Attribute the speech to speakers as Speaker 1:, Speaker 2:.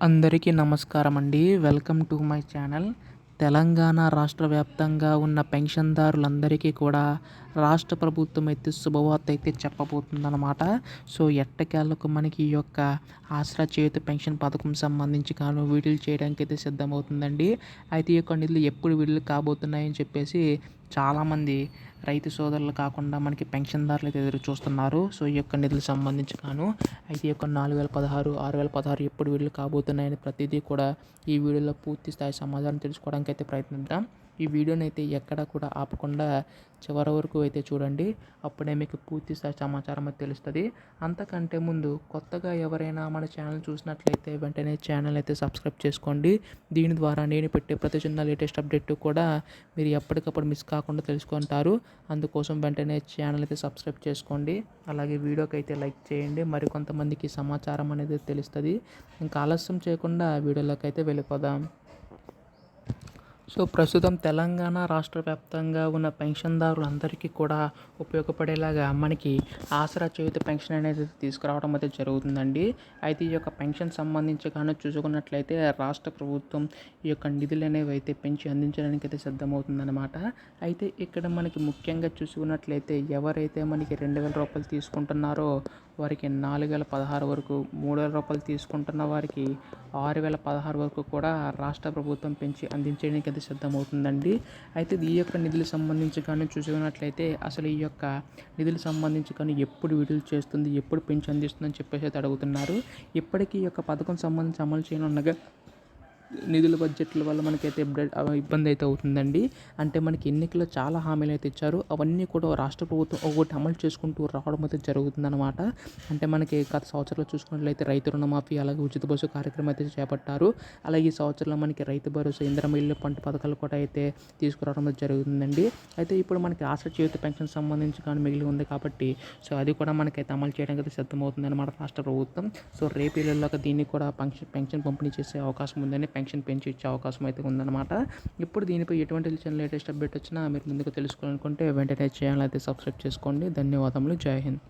Speaker 1: అందరికీ నమస్కారం అండి. Welcome to my channel. Telangana రాష్ట్ర వ్యాప్తంగా ఉన్న పెన్షన్దారులందరికీ కూడా రాష్ట్ర ప్రభుత్వం అయితే శుభవార్త అయితే చెప్పబోతుందన్నమాట. సో ఎట్టకేలకు మనకి ఈ యొక్క ఆసరా చేయూత పెన్షన్ పథకం సంబంధించి విడుదల చేయడానికి అయితే సిద్ధమవుతుందండి. అయితే ఈ యొక్క నిధులు ఎప్పుడు విడుదల కాబోతున్నాయని చెప్పేసి చాలామంది రైతు సోదరులు కాకుండా మనకి పెన్షన్దారులు అయితే ఎదురు చూస్తున్నారు. సో ఈ యొక్క నిధులకు సంబంధించి అయితే ఈ యొక్క 4016, 6016 ఎప్పుడు విడుదల కాబోతున్నాయని ప్రతిదీ కూడా ఈ వీడియోలో పూర్తి స్థాయి సమాచారం తెలుసుకోవడానికి అయితే ప్రయత్నిద్దాం. ఈ వీడియోని అయితే ఎక్కడ కూడా ఆపకుండా చివరి వరకు అయితే చూడండి. అప్పుడే మీకు పూర్తి స్థాయి సమాచారం అయితే తెలుస్తుంది. అంతకంటే ముందు కొత్తగా ఎవరైనా మన ఛానల్ చూసినట్లయితే వెంటనే ఛానల్ అయితే సబ్స్క్రైబ్ చేసుకోండి. దీని ద్వారా నేను పెట్టే ప్రతి చిన్న లేటెస్ట్ అప్డేట్ కూడా మీరు ఎప్పటికప్పుడు మిస్ కాకుండా తెలుసుకుంటారు. అందుకోసం వెంటనే ఛానల్ అయితే సబ్స్క్రైబ్ చేసుకోండి. అలాగే వీడియోకి అయితే లైక్ చేయండి. మరికొంతమందికి సమాచారం అనేది తెలుస్తుంది. ఇంకా ఆలస్యం చేయకుండా వీడియోలోకి అయితే వెళ్ళిపోదాం. సో ప్రస్తుతం తెలంగాణ రాష్ట్ర వ్యాప్తంగా ఉన్న పెన్షన్దారులందరికీ కూడా ఉపయోగపడేలాగా మనకి ఆసరా చేయూత పెన్షన్ అనేది తీసుకురావడం అయితే జరుగుతుందండి. అయితే ఈ యొక్క పెన్షన్ సంబంధించి చూసుకున్నట్లయితే రాష్ట్ర ప్రభుత్వం ఈ యొక్క నిధులు అనేవి అయితే పెంచి అందించడానికి అయితే సిద్ధమవుతుందన్నమాట. అయితే ఇక్కడ మనకి ముఖ్యంగా చూసుకున్నట్లయితే ఎవరైతే మనకి 2000 రూపాయలు తీసుకుంటున్నారో వారికి 4016 వరకు, 3000 రూపాయలు తీసుకుంటున్న వారికి 6016 వరకు కూడా రాష్ట్ర ప్రభుత్వం పెంచి అందించడానికి అయితే సిద్ధమవుతుందండి. అయితే ఈ యొక్క నిధులకు సంబంధించి చూసుకున్నట్లయితే అసలు ఈ యొక్క నిధులకు సంబంధించి ఎప్పుడు విడుదల చేస్తుంది, ఎప్పుడు పెంచి అందిస్తుందని చెప్పేసి అయితే అడుగుతున్నారు. ఇప్పటికీ ఈ యొక్క పథకం సంబంధించి అమలు చేయనున్నగా నిధుల బడ్జెట్ల వల్ల మనకైతే ఇబ్బంది అయితే అవుతుందండి. అంటే మనకి ఎన్నికల్లో చాలా హామీలు అయితే ఇచ్చారు. అవన్నీ కూడా రాష్ట్ర ప్రభుత్వం ఒకటి అమలు చేసుకుంటూ రావడం అయితే జరుగుతుందన్నమాట. అంటే మనకి గత సంవత్సరంలో చూసుకున్నట్లయితే రైతు రుణమాఫీ, అలాగే ఉచిత బస్సు కార్యక్రమం అయితే చేపట్టారు. అలాగే ఈ సంవత్సరంలో మనకి రైతు భరోసా, ఇందిరమ్మ ఇల్లు పంట పథకాలు కూడా అయితే తీసుకురావడం అయితే జరుగుతుందండి. అయితే ఇప్పుడు మనకి ఆసరా చేయూత పెన్షన్ సంబంధించి మిగిలి ఉంది కాబట్టి సో అది కూడా మనకైతే అమలు చేయడానికి అయితే సిద్ధమవుతుంది అన్నమాట రాష్ట్ర ప్రభుత్వం. సో రేపు ఇళ్ళలోకి దీన్ని కూడా పెన్షన్ పంపిణీ చేసే అవకాశం ఉందని, పెన్షన్ పెంచి ఇచ్చే అవకాశం అయితే ఉందన్నమాట. ఇప్పుడు దీనిపై ఎటువంటి లేటెస్ట్ అప్డేట్ వచ్చినా మీరు ముందుకు తెలుసుకోవాలనుకుంటే వెంటనే ఛానల్ అయితే సబ్స్క్రైబ్ చేసుకోండి. ధన్యవాదములు. జై హింద్.